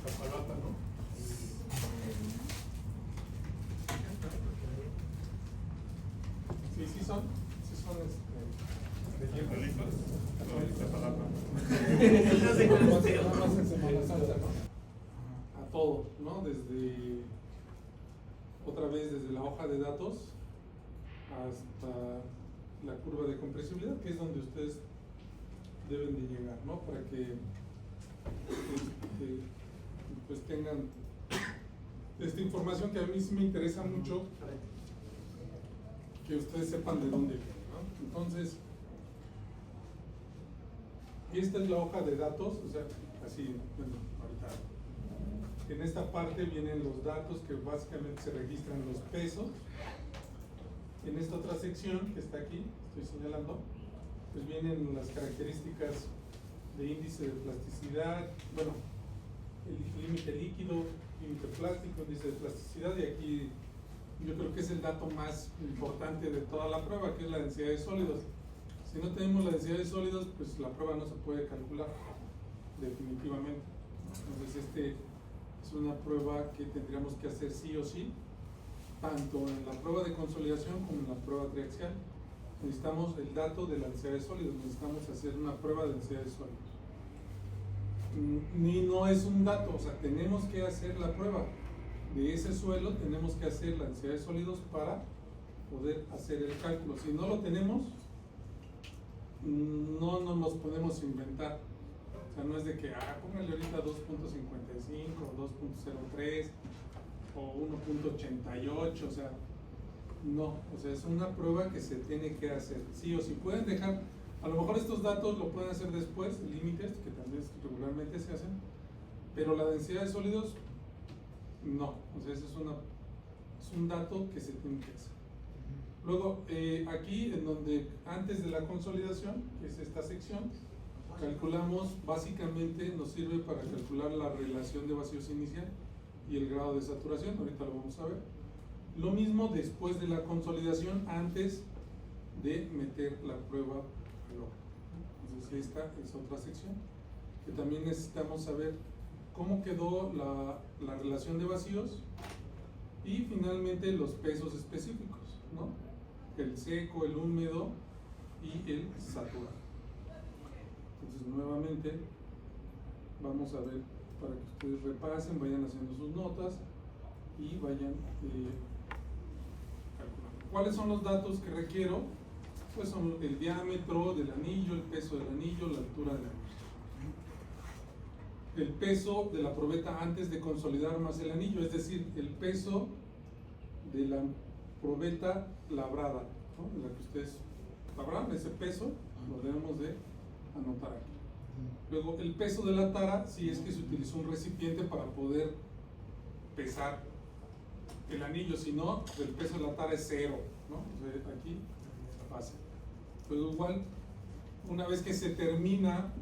Iztapalapa, ¿no? Sí, sí son de Chiapas. No, Iztapalapa. Nada más en Semana Santa, ¿no? A todo, ¿no? Otra vez desde la hoja de datos hasta la curva de compresibilidad, que es donde ustedes deben de llegar, ¿no? Para que pues tengan esta información que a mí sí me interesa mucho que ustedes sepan de dónde viene, ¿no? Entonces, esta es la hoja de datos, o sea, así, bueno, ahorita en esta parte vienen los datos que básicamente se registran los pesos. En esta otra sección que está aquí, estoy señalando, pues vienen las características de índice de plasticidad, bueno, el límite líquido, límite plástico, índice de plasticidad, y aquí yo creo que es el dato más importante de toda la prueba, que es la densidad de sólidos. Si no tenemos la densidad de sólidos, pues la prueba no se puede calcular, definitivamente. Entonces es una prueba que tendríamos que hacer sí o sí, tanto en la prueba de consolidación como en la prueba triaxial. Necesitamos el dato de la densidad de sólidos, necesitamos hacer una prueba de densidad de sólidos. Ni no es un dato, o sea, tenemos que hacer la prueba de ese suelo, tenemos que hacer la densidad de sólidos para poder hacer el cálculo. Si no lo tenemos, no nos podemos inventar. O sea, no es de que, póngale ahorita 2.55, 2.03 o 1.88, o sea, no, o sea, es una prueba que se tiene que hacer, sí o sí. Pueden dejar, a lo mejor estos datos lo pueden hacer después, límites, que también regularmente se hacen, pero la densidad de sólidos, no, o sea, ese es un dato que se tiene que hacer. Luego, aquí en donde antes de la consolidación, que es esta sección, calculamos, básicamente nos sirve para calcular la relación de vacíos inicial y el grado de saturación, ahorita lo vamos a ver. Lo mismo después de la consolidación, antes de meter la prueba al horno. Entonces esta es otra sección, que también necesitamos saber cómo quedó la relación de vacíos y finalmente los pesos específicos, ¿no? El seco, el húmedo y el saturado. Entonces nuevamente vamos a ver para que ustedes repasen, vayan haciendo sus notas y vayan calculando. ¿Cuáles son los datos que requiero? Pues son el diámetro del anillo, el peso del anillo, la altura del anillo. El peso de la probeta antes de consolidar más el anillo, es decir, el peso de la probeta labrada, ¿no? La que ustedes labraron, ese peso lo debemos de anotar aquí. Luego el peso de la tara, si es que se utilizó un recipiente para poder pesar el anillo, si no, el peso de la tara es 0, ¿no? O sea, aquí fácil. Luego igual, una vez que se termina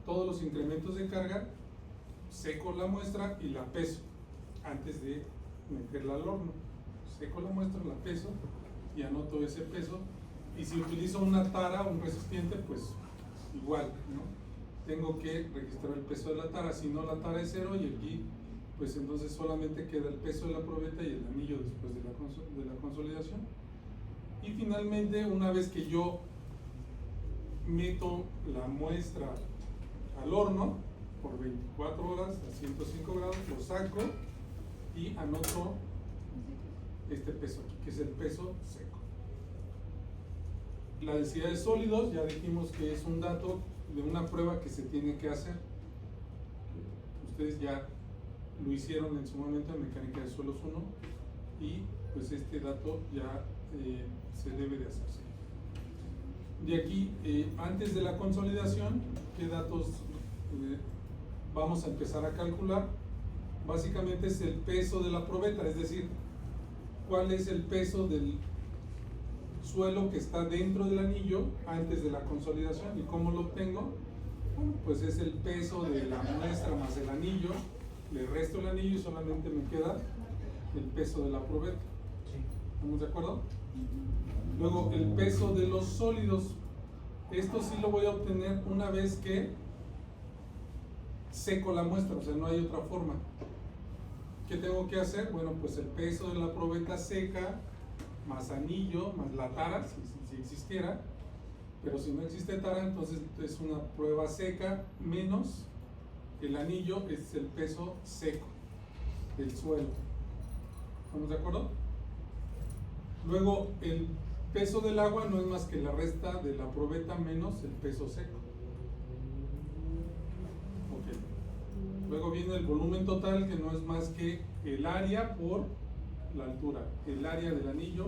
todos los incrementos de carga, seco la muestra y la peso antes de meterla al horno. Seco la muestra, la peso y anoto ese peso. Y si utilizo una tara, un recipiente, pues igual, ¿no? Tengo que registrar el peso de la tara, si no la tara es 0 y aquí pues entonces solamente queda el peso de la probeta y el anillo después de la consolidación. Y finalmente, una vez que yo meto la muestra al horno por 24 horas a 105 grados, lo saco y anoto este peso aquí, que es el peso seco. La densidad de sólidos, ya dijimos que es un dato de una prueba que se tiene que hacer. Ustedes ya lo hicieron en su momento en mecánica de suelos 1 y pues este dato ya se debe de hacerse. De aquí, antes de la consolidación, ¿qué datos vamos a empezar a calcular? Básicamente es el peso de la probeta, es decir, cuál es el peso del suelo que está dentro del anillo antes de la consolidación. ¿Y cómo lo obtengo? Bueno, pues es el peso de la muestra más el anillo, le resto el anillo y solamente me queda el peso de la probeta. ¿Estamos de acuerdo? Luego, el peso de los sólidos. Esto sí lo voy a obtener una vez que seco la muestra, o sea, no hay otra forma. ¿Qué tengo que hacer? Bueno, pues el peso de la probeta seca, más anillo, más la tara, si existiera, pero si no existe tara, entonces es una prueba seca menos el anillo, es el peso seco del suelo. ¿Estamos de acuerdo? Luego, el peso del agua no es más que la resta de la probeta menos el peso seco. Ok. Luego viene el volumen total, que no es más que el área por la altura, el área del anillo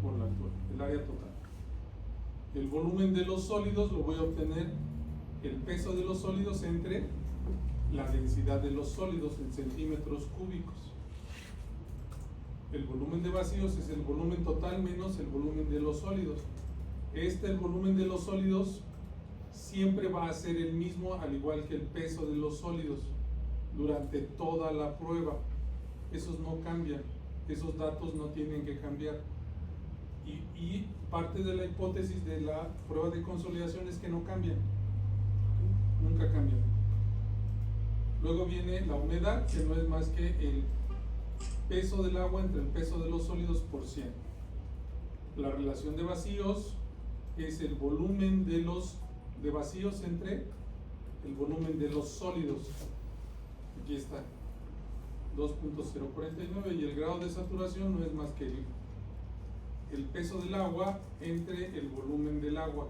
por la altura, el área total. El volumen de los sólidos lo voy a obtener el peso de los sólidos entre la densidad de los sólidos en centímetros cúbicos. El volumen de vacíos es el volumen total menos el volumen de los sólidos. El volumen de los sólidos siempre va a ser el mismo, al igual que el peso de los sólidos durante toda la prueba. Esos no cambian, esos datos no tienen que cambiar. Y parte de la hipótesis de la prueba de consolidación es que no cambian, nunca cambian. Luego viene la humedad, que no es más que el peso del agua entre el peso de los sólidos por 100. La relación de vacíos es el volumen de vacíos entre el volumen de los sólidos. Aquí está, 2.049, y el grado de saturación no es más que el peso del agua entre el volumen del agua.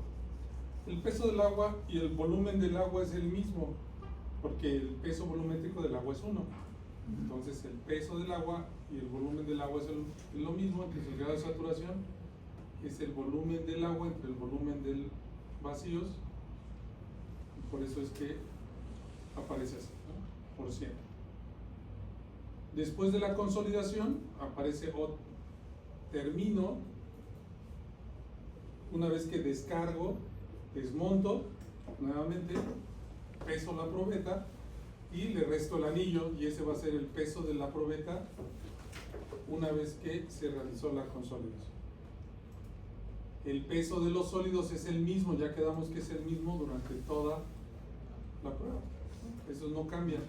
El peso del agua y el volumen del agua es el mismo, porque el peso volumétrico del agua es 1. Entonces el peso del agua y el volumen del agua es lo mismo. Entonces el grado de saturación es el volumen del agua entre el volumen del vacíos, y por eso es que aparece así, ¿no? Por 100. Después de la consolidación aparece termino, una vez que descargo, desmonto nuevamente, peso la probeta y le resto el anillo, y ese va a ser el peso de la probeta una vez que se realizó la consolidación. El peso de los sólidos es el mismo, ya quedamos que es el mismo durante toda la prueba, esos no cambian.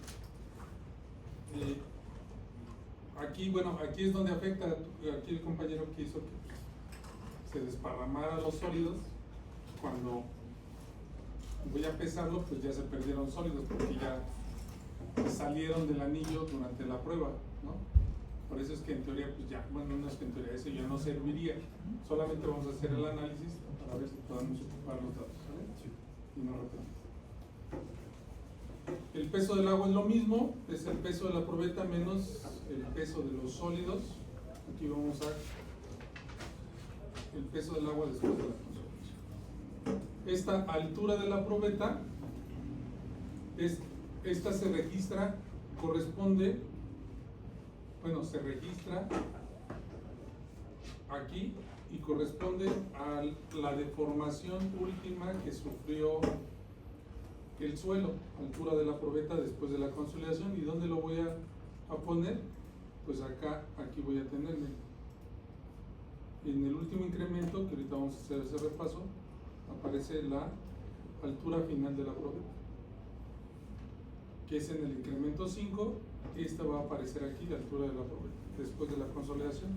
Aquí, bueno, aquí es donde afecta, aquí el compañero quiso que se desparramara los sólidos. Cuando voy a pesarlo, pues ya se perdieron sólidos, porque ya salieron del anillo durante la prueba, ¿no? Por eso es que en teoría, pues ya, bueno, no es que en teoría, eso ya no serviría. Solamente vamos a hacer el análisis para ver si podemos ocupar los datos, ¿vale? Sí. Y no repetimos. El peso del agua es lo mismo, es el peso de la probeta menos el peso de los sólidos. Aquí vamos a el peso del agua después de la consolidación. Esta altura de la probeta, esta se registra, corresponde, bueno, se registra aquí y corresponde a la deformación última que sufrió el suelo, altura de la probeta después de la consolidación. ¿Y dónde lo voy a poner? Pues acá, aquí voy a tenerle. En el último incremento, que ahorita vamos a hacer ese repaso, aparece la altura final de la probeta, que es en el incremento 5. Esta va a aparecer aquí, la altura de la probeta después de la consolidación.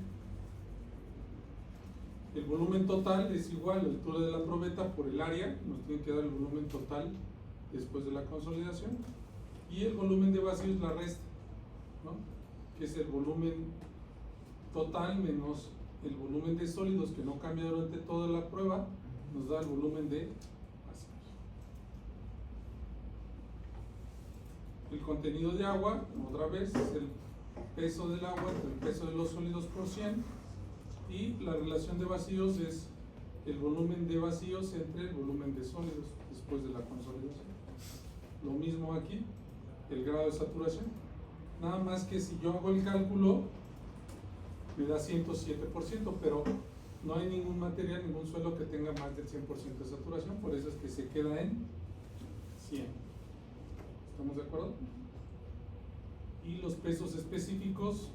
El volumen total es igual, la altura de la probeta por el área, nos tiene que dar el volumen total después de la consolidación, y el volumen de vacíos la resta, ¿no? Que es el volumen total menos el volumen de sólidos, que no cambia durante toda la prueba, nos da el volumen de vacíos. El contenido de agua, otra vez, es el peso del agua entre el peso de los sólidos por 100, y la relación de vacíos es el volumen de vacíos entre el volumen de sólidos después de la consolidación. Lo mismo aquí, el grado de saturación, nada más que si yo hago el cálculo me da 107%, pero no hay ningún material, ningún suelo que tenga más del 100% de saturación, por eso es que se queda en 100. ¿Estamos de acuerdo? Y los pesos específicos,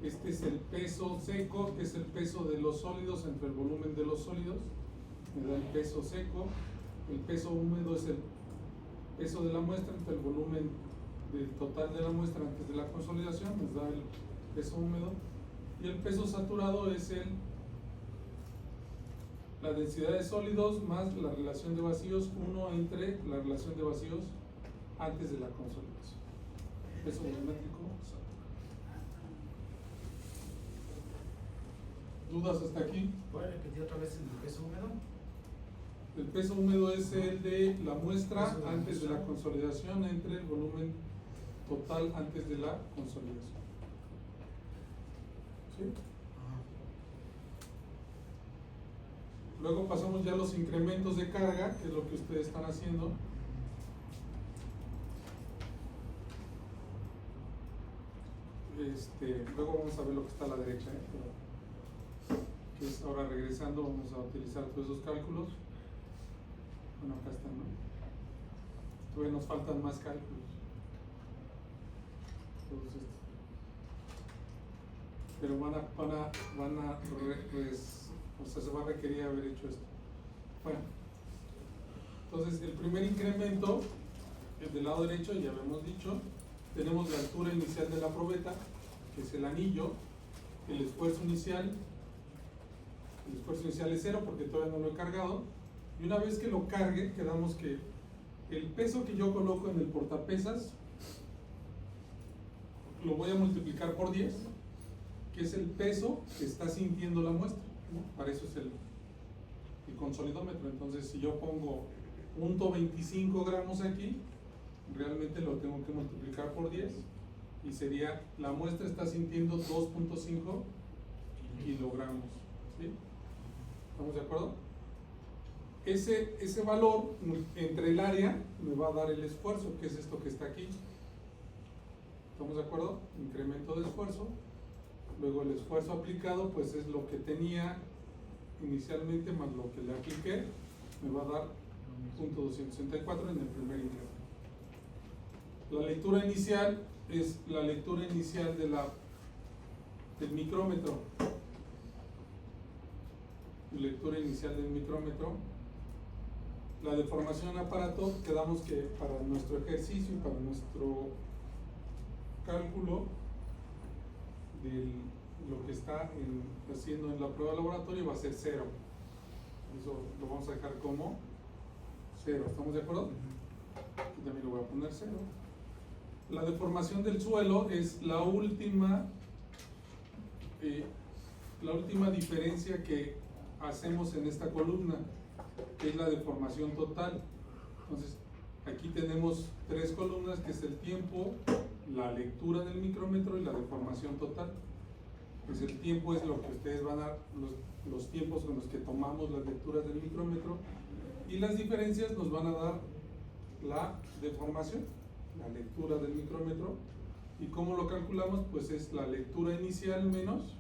este es el peso seco, que es el peso de los sólidos entre el volumen de los sólidos, me da el peso seco. El peso húmedo es el peso de la muestra entre el volumen del total de la muestra antes de la consolidación, nos da el peso húmedo, y el peso saturado es la densidad de sólidos más la relación de vacíos, 1 entre la relación de vacíos antes de la consolidación. Peso volumétrico saturado. ¿Dudas hasta aquí? ¿Puede repetir otra vez el peso húmedo? El peso húmedo es el de la muestra antes de la consolidación entre el volumen total antes de la consolidación. ¿Sí? Luego pasamos ya a los incrementos de carga, que es lo que ustedes están haciendo. Luego vamos a ver lo que está a la derecha, que es ahora regresando, vamos a utilizar todos esos cálculos. Bueno, acá están, ¿no? Todavía nos faltan más cálculos. Todos estos. Pero o sea, se va a requerir haber hecho esto. Bueno, entonces el primer incremento, el del lado derecho, ya habíamos dicho, tenemos la altura inicial de la probeta, que es el anillo, el esfuerzo inicial es 0 porque todavía no lo he cargado, y una vez que lo cargue, quedamos que el peso que yo coloco en el portapesas lo voy a multiplicar por 10, que es el peso que está sintiendo la muestra, ¿no? Para eso es el consolidómetro. Entonces, si yo pongo 0.25 gramos aquí, realmente lo tengo que multiplicar por 10 y sería, la muestra está sintiendo 2.5 kilogramos. ¿Sí? ¿Estamos de acuerdo? Ese valor entre el área me va a dar el esfuerzo, que es esto que está aquí. ¿Estamos de acuerdo? Incremento de esfuerzo. Luego el esfuerzo aplicado, pues es lo que tenía inicialmente más lo que le apliqué, me va a dar 0.264 en el primer incremento. La lectura inicial es la lectura inicial del micrómetro. Lectura inicial del micrómetro. La deformación en aparato, quedamos que para nuestro ejercicio y para nuestro cálculo de lo que está haciendo en la prueba de laboratorio va a ser 0. Eso lo vamos a dejar como 0. ¿Estamos de acuerdo? Aquí también lo voy a poner 0. La deformación del suelo es la última diferencia que hacemos en esta columna, que es la deformación total. Entonces, aquí tenemos 3 columnas, que es el tiempo, la lectura del micrómetro y la deformación total. Pues el tiempo es lo que ustedes van a, los tiempos con los que tomamos las lecturas del micrómetro, y las diferencias nos van a dar la deformación, la lectura del micrómetro. ¿Y cómo lo calculamos? Pues es la lectura inicial menos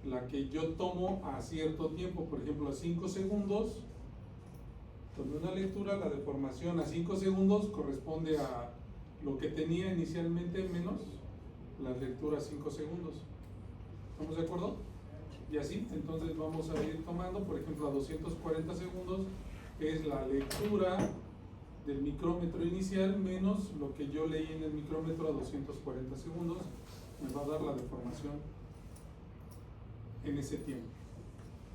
la que yo tomo a cierto tiempo. Por ejemplo, a 5 segundos tomé una lectura, la deformación a 5 segundos corresponde a lo que tenía inicialmente menos la lectura a 5 segundos. ¿Estamos de acuerdo? Y así, entonces vamos a ir tomando, por ejemplo, a 240 segundos es la lectura del micrómetro inicial menos lo que yo leí en el micrómetro a 240 segundos, me va a dar la deformación en ese tiempo.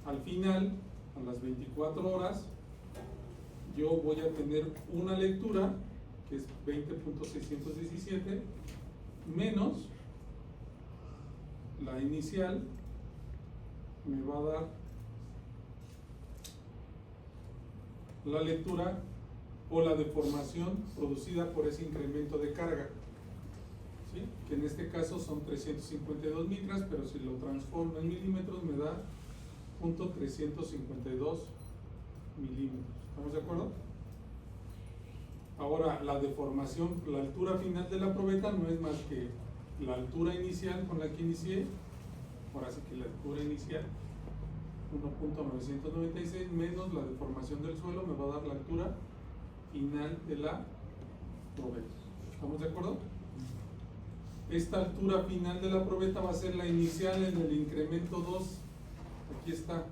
Al final, a las 24 horas, yo voy a tener una lectura que es 20.617 menos la inicial, me va a dar la lectura o la deformación producida por ese incremento de carga, ¿sí? Que en este caso son 352 micras, pero si lo transformo en milímetros me da .352 milímetros. ¿Estamos de acuerdo? Ahora, la deformación, la altura final de la probeta no es más que la altura inicial con la que inicié. Ahora sí que la altura inicial 1.996 menos la deformación del suelo me va a dar la altura final de la probeta. ¿Estamos de acuerdo? Esta altura final de la probeta va a ser la inicial en el incremento 2. Aquí está.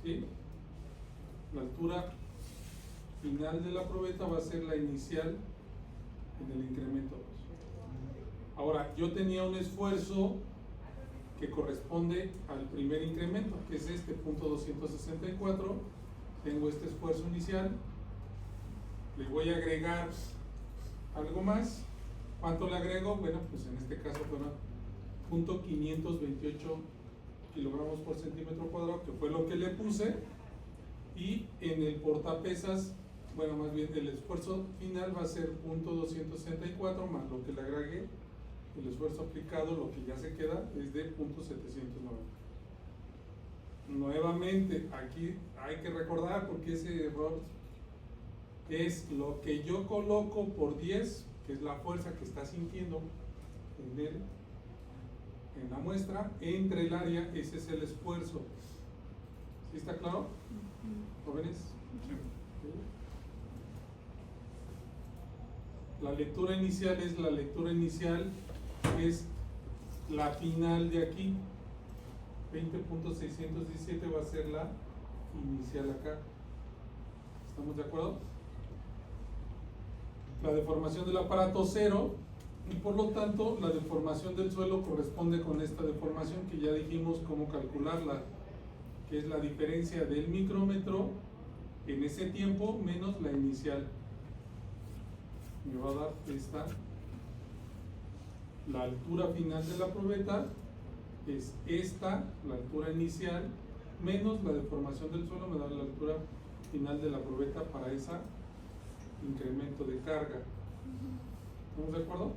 ¿Sí? La altura final de la probeta va a ser la inicial en el incremento 2. Ahora, yo tenía un esfuerzo que corresponde al primer incremento, que es este punto 264. Tengo este esfuerzo inicial, le voy a agregar algo más. ¿Cuánto le agrego? Bueno, pues en este caso fueron 0.528 kilogramos por centímetro cuadrado, que fue lo que le puse, y en el portapesas, bueno, más bien el esfuerzo final va a ser 0.264 más lo que le agregué, el esfuerzo aplicado, lo que ya se queda es de 0.790. Nuevamente, aquí hay que recordar, porque ese error es lo que yo coloco por 10, que es la fuerza que está sintiendo en la muestra, entre el área, ese es el esfuerzo. ¿Sí está claro, jóvenes? Sí. La lectura inicial es la lectura inicial, es la final de aquí. 20.617 va a ser la inicial acá. ¿Estamos de acuerdo? La deformación del aparato 0, y por lo tanto la deformación del suelo corresponde con esta deformación que ya dijimos cómo calcularla, que es la diferencia del micrómetro en ese tiempo menos la inicial. Me va a dar esta. La altura final de la probeta es esta, la altura inicial, menos la deformación del suelo, me da la altura final de la probeta para ese incremento de carga. ¿Estamos de acuerdo?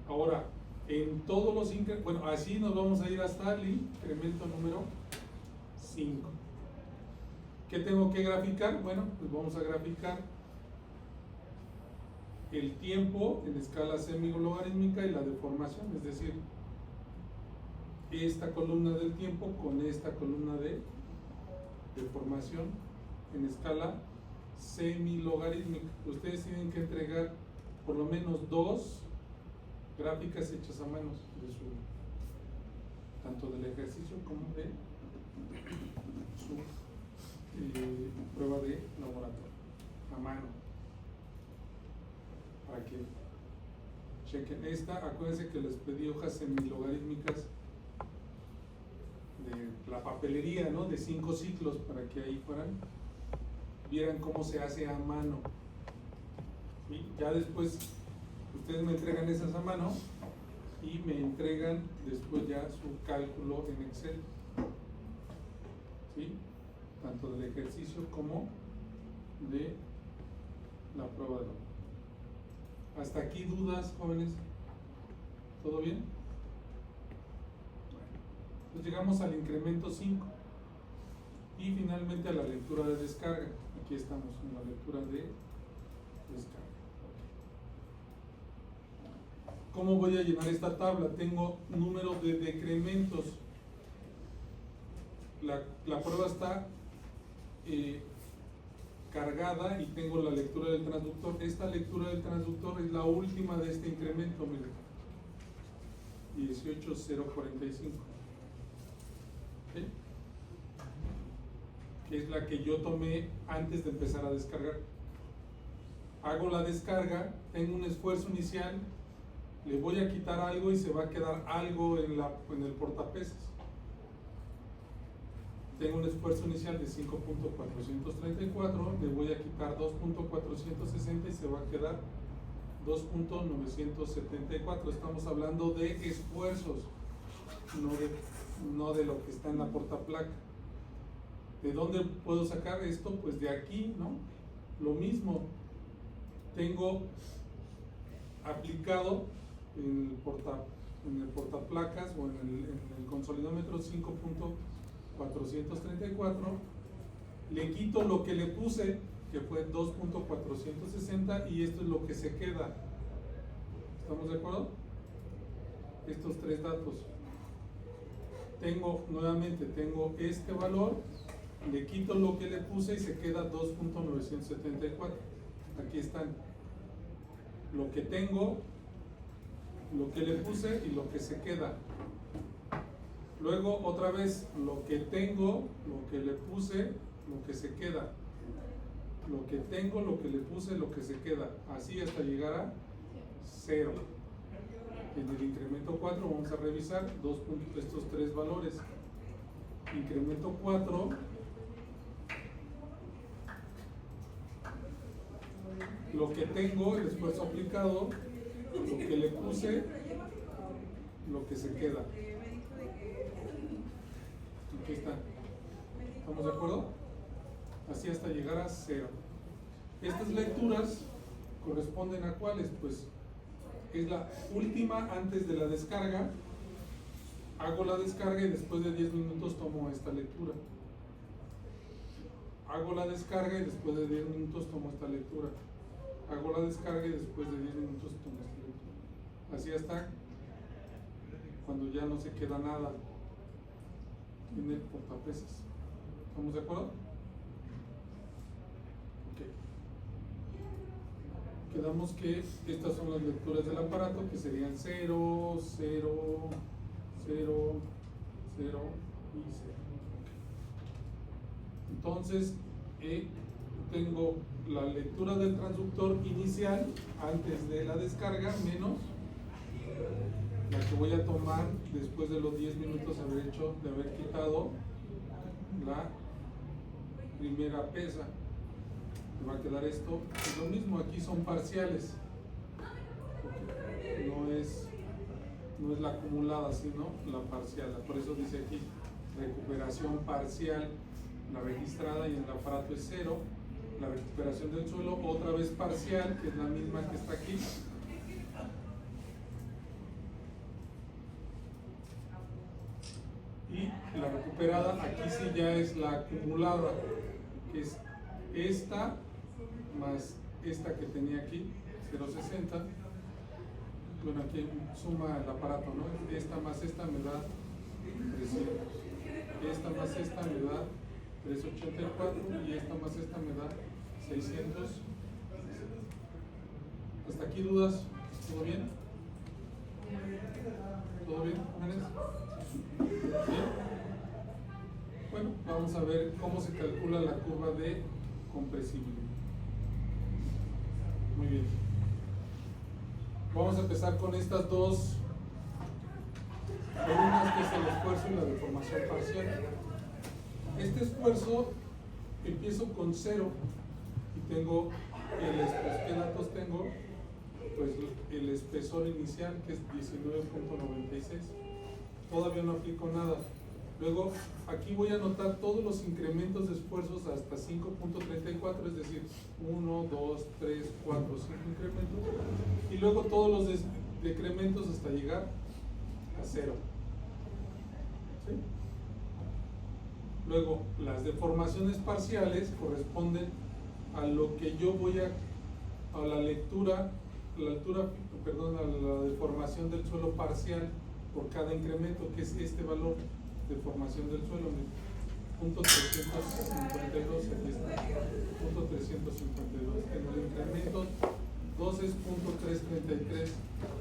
Ahora, en todos los incrementos, bueno, así nos vamos a ir hasta el incremento número 5. ¿Qué tengo que graficar? Bueno, pues vamos a graficar el tiempo en escala semi-logarítmica y la deformación, es decir, esta columna del tiempo con esta columna de deformación en escala semi-logarítmica. Ustedes tienen que entregar por lo menos 2 gráficas hechas a mano de su, tanto del ejercicio como de su prueba de laboratorio a mano, para que chequen esta. Acuérdense que les pedí hojas semilogarítmicas de la papelería, ¿no? De 5 ciclos, para que ahí vieran cómo se hace a mano. ¿Sí? Ya después ustedes me entregan esas a mano y me entregan después ya su cálculo en Excel, ¿sí? Tanto del ejercicio como de la prueba de laboratorio. ¿Hasta aquí dudas, jóvenes? ¿Todo bien? Bueno, pues llegamos al incremento 5 y finalmente a la lectura de descarga. Aquí estamos en la lectura de descarga. ¿Cómo voy a llenar esta tabla? Tengo número de decrementos. La prueba está cargada y tengo la lectura del transductor. Esta lectura del transductor es la última de este incremento, miren, 18,045, ¿sí? Que es la que yo tomé antes de empezar a descargar. Hago la descarga, tengo un esfuerzo inicial, le voy a quitar algo y se va a quedar algo en el portapesas. Tengo un esfuerzo inicial de 5.434, le voy a quitar 2.460 y se va a quedar 2.974. Estamos hablando de esfuerzos, no de lo que está en la portaplaca. ¿De dónde puedo sacar esto? Pues de aquí, ¿no? Lo mismo, tengo aplicado en el portaplacas o en el consolidómetro 5.434, le quito lo que le puse, que fue 2.460, y esto es lo que se queda. ¿Estamos de acuerdo? Estos 3 datos. Nuevamente tengo este valor, le quito lo que le puse y se queda 2.974. Aquí están lo que tengo, lo que le puse y lo que se queda. Luego otra vez lo que tengo, lo que le puse, lo que se queda. lo que tengo, lo que le puse, lo que se queda, así hasta llegar a 0. En el incremento 4 vamos a revisar estos tres valores. Incremento 4, lo que tengo, el esfuerzo aplicado, lo que le puse, lo que se queda. Aquí está. ¿Estamos de acuerdo? Así hasta llegar a 0. Estas lecturas corresponden a cuáles, pues es la última antes de la descarga. Hago la descarga y después de 10 minutos tomo esta lectura. Hago la descarga y después de 10 minutos tomo esta lectura. Hago la descarga y después de 10 minutos tomo esta lectura. Así hasta cuando ya no se queda nada en el portapesas. ¿Estamos de acuerdo? Ok. Quedamos que estas son las lecturas del aparato, que serían 0, 0, 0, 0 y 0. Entonces, tengo la lectura del transductor inicial antes de la descarga menos la que voy a tomar después de los 10 minutos de haber quitado la primera pesa. Me va a quedar esto. Es lo mismo, aquí son parciales. No es la acumulada, sino la parcial. Por eso dice aquí recuperación parcial, la registrada, y en el aparato es 0. La recuperación del suelo, otra vez parcial, que es la misma que está aquí. Y la recuperada, aquí sí ya es la acumulada, que es esta más esta que tenía aquí, 0.60. Bueno, aquí suma el aparato, ¿no? Esta más esta me da 300. Esta más esta me da 384 y esta más esta me da 600. ¿Hasta aquí dudas? ¿Todo bien? ¿Todo bien, jóvenes? ¿Bien? Bueno, vamos a ver cómo se calcula la curva de compresibilidad. Muy bien. Vamos a empezar con estas dos columnas, que es el esfuerzo y la deformación parcial. Este esfuerzo empiezo con 0 y tengo ¿qué datos tengo? Pues el espesor inicial, que es 19.96. Todavía no aplico nada. Luego aquí voy a anotar todos los incrementos de esfuerzos hasta 5.34, es decir, 1, 2, 3, 4, 5 incrementos, y luego todos los decrementos hasta llegar a 0. ¿Sí? Luego las deformaciones parciales corresponden a lo que yo voy a la lectura, a la deformación del suelo parcial por cada incremento, que es este valor de formación del suelo, punto 352, aquí está, punto 352. En el incremento 2 es punto 333,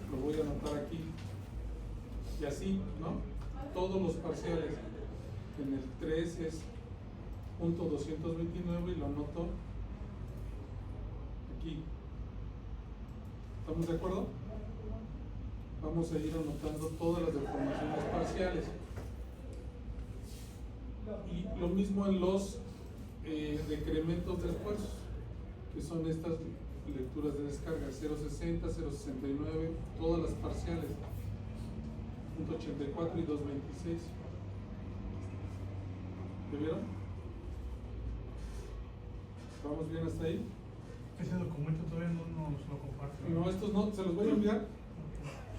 lo voy a anotar aquí, y así, ¿no? Todos los parciales. En el 3 es punto 229 y lo anoto aquí. ¿Estamos de acuerdo? Vamos a ir anotando todas las deformaciones parciales. Y lo mismo en los decrementos de esfuerzos, que son estas lecturas de descarga, 0.60, 0.69, todas las parciales, 0.84 y 2.26. ¿Me vieron? ¿Vamos bien hasta ahí? Ese documento todavía no nos lo comparte. No, estos no, se los voy a enviar.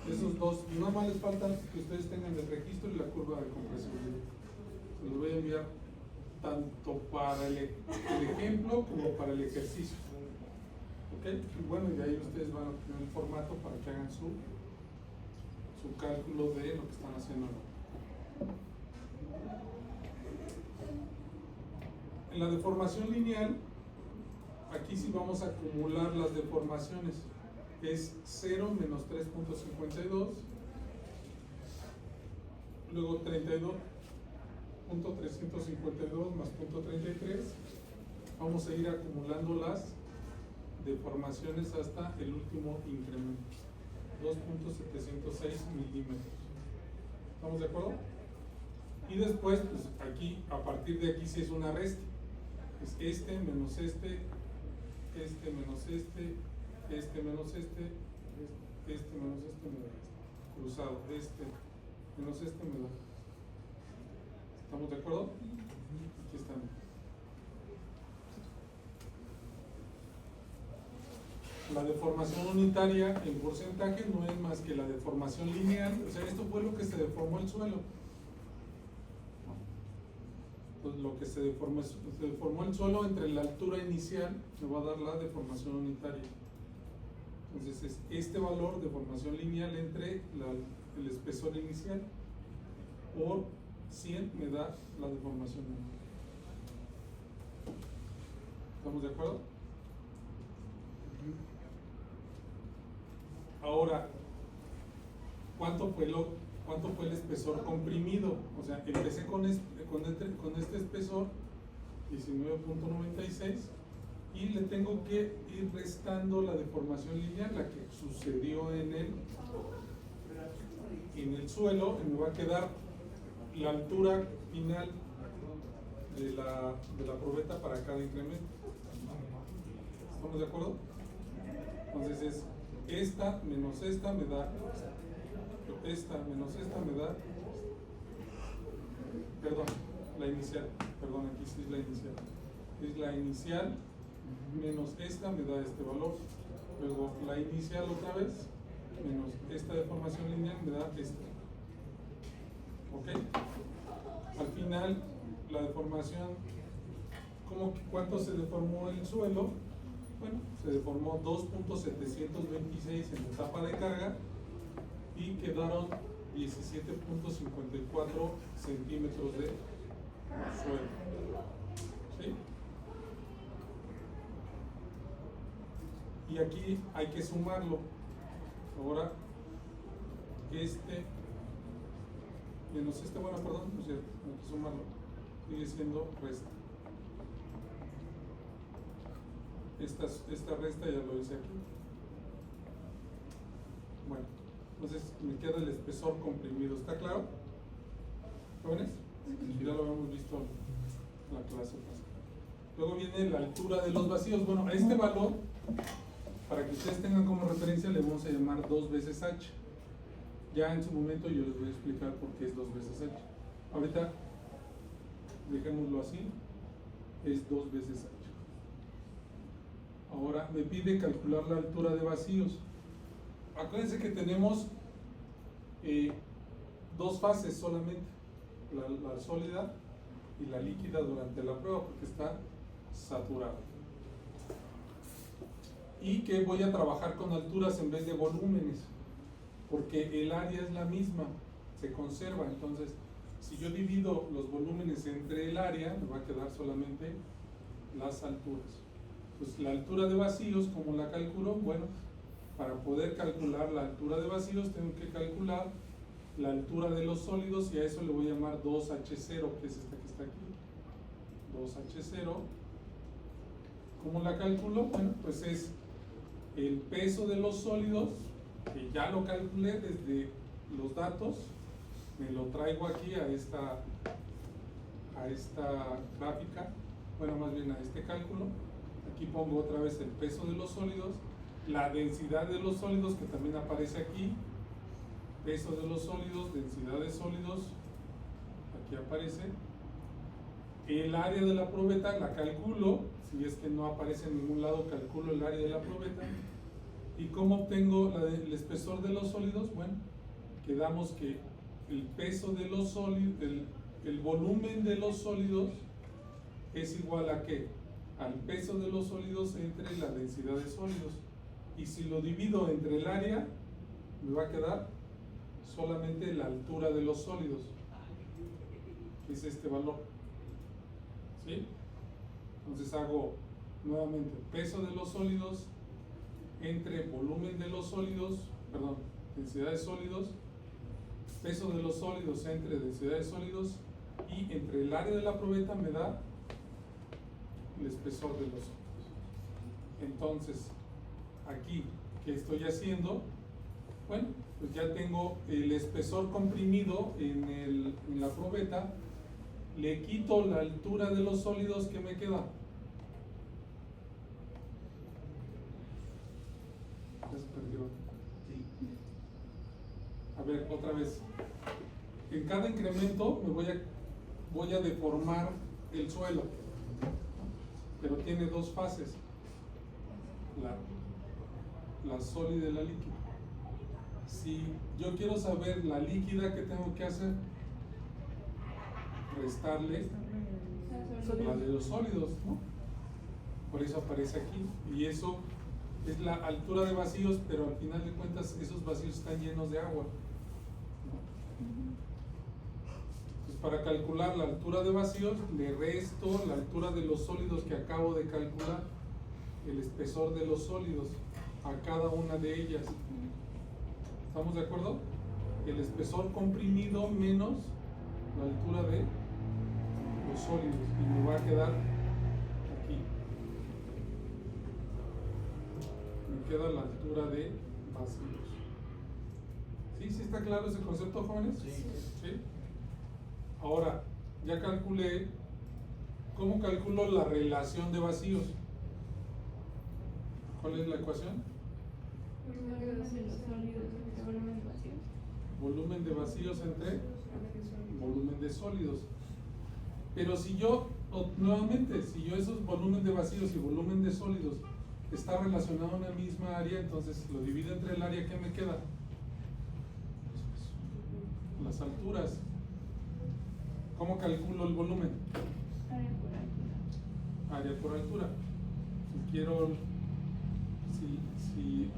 Esos dos, nada más les faltan que ustedes tengan el registro y la curva de compresibilidad. Se los voy a enviar tanto para el ejemplo como para el ejercicio. ¿Ok? Y bueno, y de ahí ustedes van a obtener el formato para que hagan su cálculo de lo que están haciendo. En la deformación lineal, aquí sí vamos a acumular las deformaciones. Es 0 menos 3.52, luego 32.352 más 0.33, vamos a ir acumulando las deformaciones hasta el último incremento, 2.706 milímetros. ¿Estamos de acuerdo? Y después, pues aquí, a partir de aquí sí es una resta. Es este menos este, este menos este, este menos este, este menos este me da este. Cruzado, este menos este me da. ¿Estamos de acuerdo? Aquí están. La deformación unitaria en porcentaje no es más que la deformación lineal, o sea, esto fue lo que se deformó el suelo. Entonces, lo que se deformó el suelo entre la altura inicial me va a dar la deformación unitaria. Entonces es este valor de deformación lineal entre el espesor inicial por 100 me da la deformación unitaria. ¿Estamos de acuerdo? Ahora, ¿cuánto fue el espesor comprimido? O sea, empecé con este espesor 19.96 y le tengo que ir restando la deformación lineal, la que sucedió en el suelo, y me va a quedar la altura final de la probeta para cada incremento. ¿Estamos de acuerdo? Entonces es esta menos esta me da esta menos esta me da, perdón, la inicial, perdón, aquí sí es la inicial menos esta me da este valor, luego la inicial otra vez menos esta deformación lineal me da esta. ¿Ok? Al final la deformación, ¿cuánto se deformó el suelo? Bueno, se deformó 2.726 en la etapa de carga y quedaron 17.54 centímetros de suelo. ¿Sí? Y aquí hay que sumarlo. Ahora, menos bueno, perdón, no es cierto, hay que sumarlo. Sigue siendo resta. Esta resta ya lo hice aquí. Bueno, entonces me queda el espesor comprimido. ¿Está claro? ¿Jóvenes? Ya lo habíamos visto en la clase pasada. Luego viene la altura de los vacíos. Bueno, a este valor, para que ustedes tengan como referencia, le vamos a llamar 2 veces H. Ya en su momento yo les voy a explicar por qué es 2 veces H. Ahorita, dejémoslo así, es 2 veces H. Ahora me pide calcular la altura de vacíos. Acuérdense que tenemos 2 fases solamente, la sólida y la líquida durante la prueba, porque está saturada. Y que voy a trabajar con alturas en vez de volúmenes, porque el área es la misma, se conserva. Entonces, si yo divido los volúmenes entre el área, me va a quedar solamente las alturas. Pues la altura de vacíos, ¿cómo la calculo? Bueno, para poder calcular la altura de vacíos tengo que calcular la altura de los sólidos, y a eso le voy a llamar 2H0, que es esta que está aquí. 2H0. ¿Cómo la calculo? Bueno, pues es el peso de los sólidos, que ya lo calculé desde los datos, me lo traigo aquí a esta gráfica, bueno, más bien a este cálculo. Aquí pongo otra vez el peso de los sólidos, la densidad de los sólidos, que también aparece aquí, peso de los sólidos, densidad de sólidos, aquí aparece, el área de la probeta la calculo, si es que no aparece en ningún lado, calculo el área de la probeta. ¿Y cómo obtengo el espesor de los sólidos? Bueno, quedamos que el peso de los sólidos, el volumen de los sólidos es igual a ¿qué? Al peso de los sólidos entre la densidad de sólidos. Y si lo divido entre el área, me va a quedar solamente la altura de los sólidos, que es este valor. ¿Sí? Entonces hago nuevamente peso de los sólidos entre volumen de los sólidos, perdón, densidad de sólidos, peso de los sólidos entre densidad de sólidos, y entre el área de la probeta me da el espesor de los sólidos. Entonces, aquí, ¿qué estoy haciendo? Bueno, pues ya tengo el espesor comprimido en la probeta, le quito la altura de los sólidos que me queda. Ya se perdió. A ver, otra vez. En cada incremento me voy a deformar el suelo, pero tiene dos fases, la sólida y la líquida. Si yo quiero saber la líquida, ¿qué tengo que hacer? Restarle la de los sólidos, ¿no? Por eso aparece aquí, y eso es la altura de vacíos, pero al final de cuentas esos vacíos están llenos de agua, ¿no? Entonces, para calcular la altura de vacíos, le resto la altura de los sólidos que acabo de calcular, el espesor de los sólidos, a cada una de ellas. ¿Estamos de acuerdo? El espesor comprimido menos la altura de los sólidos, y me va a quedar aquí. Me queda la altura de vacíos. ¿Sí? ¿Sí está claro ese concepto, jóvenes? Sí. ¿Sí? Ahora, ya calculé. ¿Cómo calculo la relación de vacíos? ¿Cuál es la ecuación? Volumen de vacíos entre volumen de sólidos. Pero si yo, nuevamente, si yo esos volumen de vacíos y volumen de sólidos está relacionado a una misma área, entonces lo divido entre el área que me queda. Las alturas. ¿Cómo calculo el volumen? Área por altura. Si quiero, si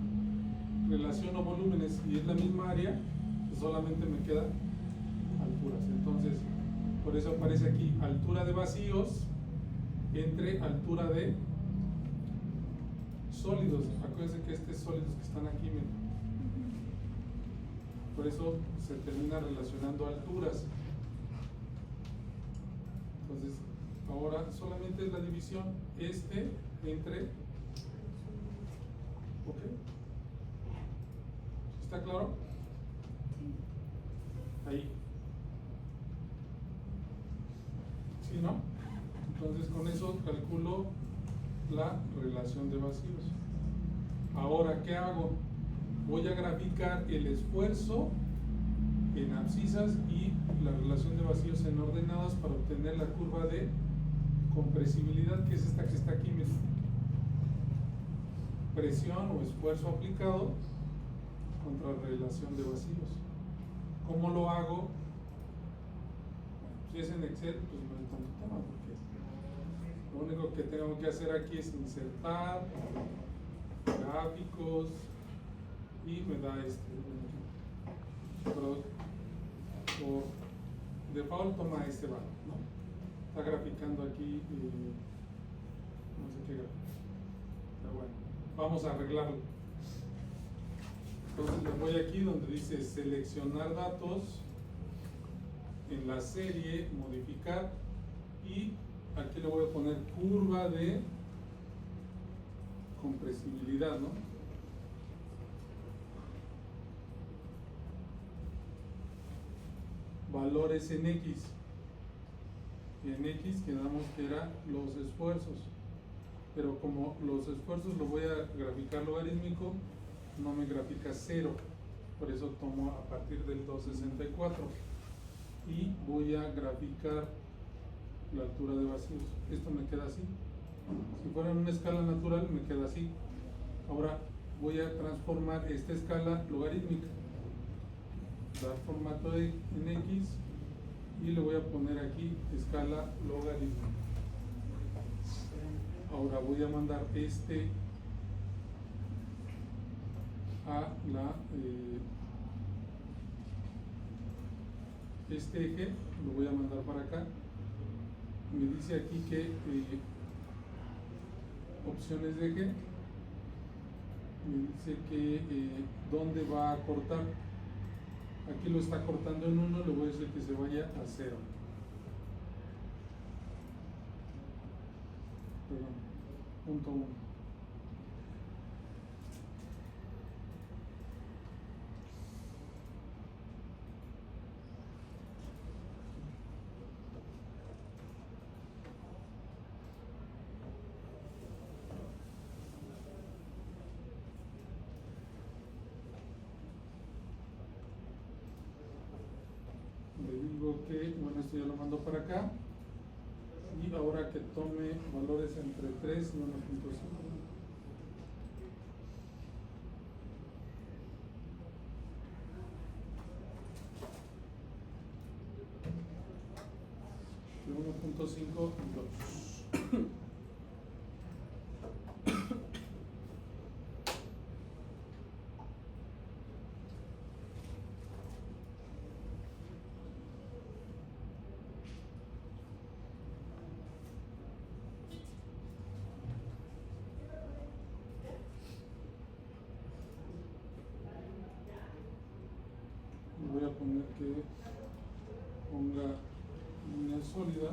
relaciono volúmenes y es la misma área, pues solamente me queda alturas. Entonces, por eso aparece aquí altura de vacíos entre altura de sólidos. Acuérdense que estos sólidos que están aquí, por eso se termina relacionando alturas. Entonces, ahora solamente es la división entre. ¿Ok? ¿Está claro? Ahí. ¿Sí, no? Entonces con eso calculo la relación de vacíos. Ahora, ¿qué hago? Voy a graficar el esfuerzo en abscisas y la relación de vacíos en ordenadas para obtener la curva de compresibilidad, que es esta que está aquí. Presión o esfuerzo aplicado contra relación de vacíos. ¿Cómo lo hago? Si es en Excel, pues no es tanto tema, porque lo único que tengo que hacer aquí es insertar gráficos y me da pero por default toma este valor, ¿no? Está graficando aquí no sé qué gráfico, pero bueno, vamos a arreglarlo. Entonces le voy aquí donde dice seleccionar datos, en la serie modificar, y aquí le voy a poner curva de compresibilidad, ¿no? Valores en X. Y en X quedamos que eran los esfuerzos, pero como los esfuerzos lo voy a graficar logarítmico, no me grafica 0, por eso tomo a partir del 264 y voy a graficar la altura de vacíos. Esto me queda así. Si fuera en una escala natural me queda así. Ahora voy a transformar esta escala logarítmica, dar formato en X y le voy a poner aquí escala logarítmica. Ahora voy a mandar a este eje, lo voy a mandar para acá. Me dice aquí que opciones de eje, me dice que dónde va a cortar. Aquí lo está cortando en 1, le voy a decir que se vaya a 0. perdón, punto 1. Le digo que, bueno, esto ya lo mando para acá. Y ahora que tome valores entre 3 y 1.5. De 1.5 y 2. Voy a poner que ponga línea sólida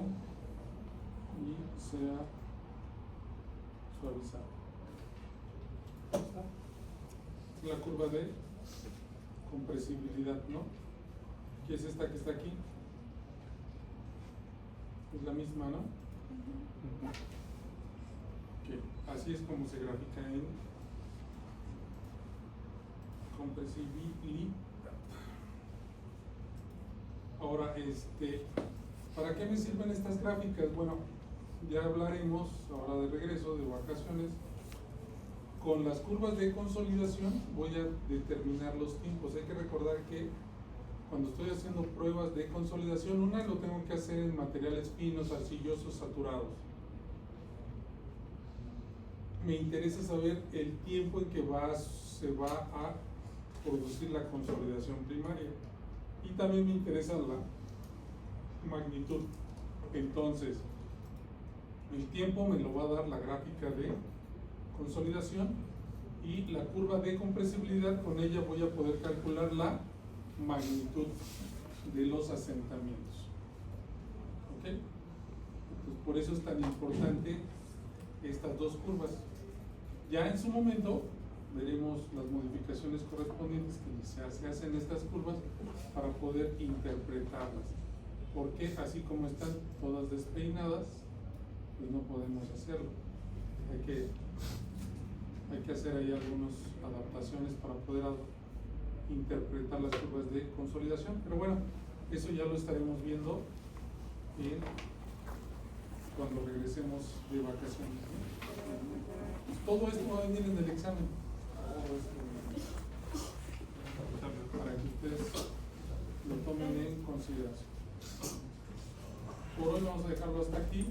y sea suavizada. La curva de compresibilidad, ¿no? ¿Qué es esta que está aquí? Es la misma, ¿no? Okay. Así es como se grafica en compresibilidad. Ahora, ¿para qué me sirven estas gráficas? Bueno, ya hablaremos ahora de regreso, de vacaciones. Con las curvas de consolidación voy a determinar los tiempos. Hay que recordar que cuando estoy haciendo pruebas de consolidación, una lo tengo que hacer en materiales finos, arcillosos, saturados. Me interesa saber el tiempo en que se va a producir la consolidación primaria. Y también me interesa la magnitud. Entonces, el tiempo me lo va a dar la gráfica de consolidación y la curva de compresibilidad, con ella voy a poder calcular la magnitud de los asentamientos. ¿Ok? Entonces, por eso es tan importante estas dos curvas. Ya en su momento veremos las modificaciones correspondientes que se hacen estas curvas para poder interpretarlas, porque así como están todas despeinadas, pues no podemos hacerlo. Hay que hacer ahí algunas adaptaciones para poder interpretar las curvas de consolidación, pero bueno, eso ya lo estaremos viendo cuando regresemos de vacaciones. Todo esto va a venir en el examen. Para que ustedes lo tomen en consideración. Por hoy vamos a dejarlo hasta aquí.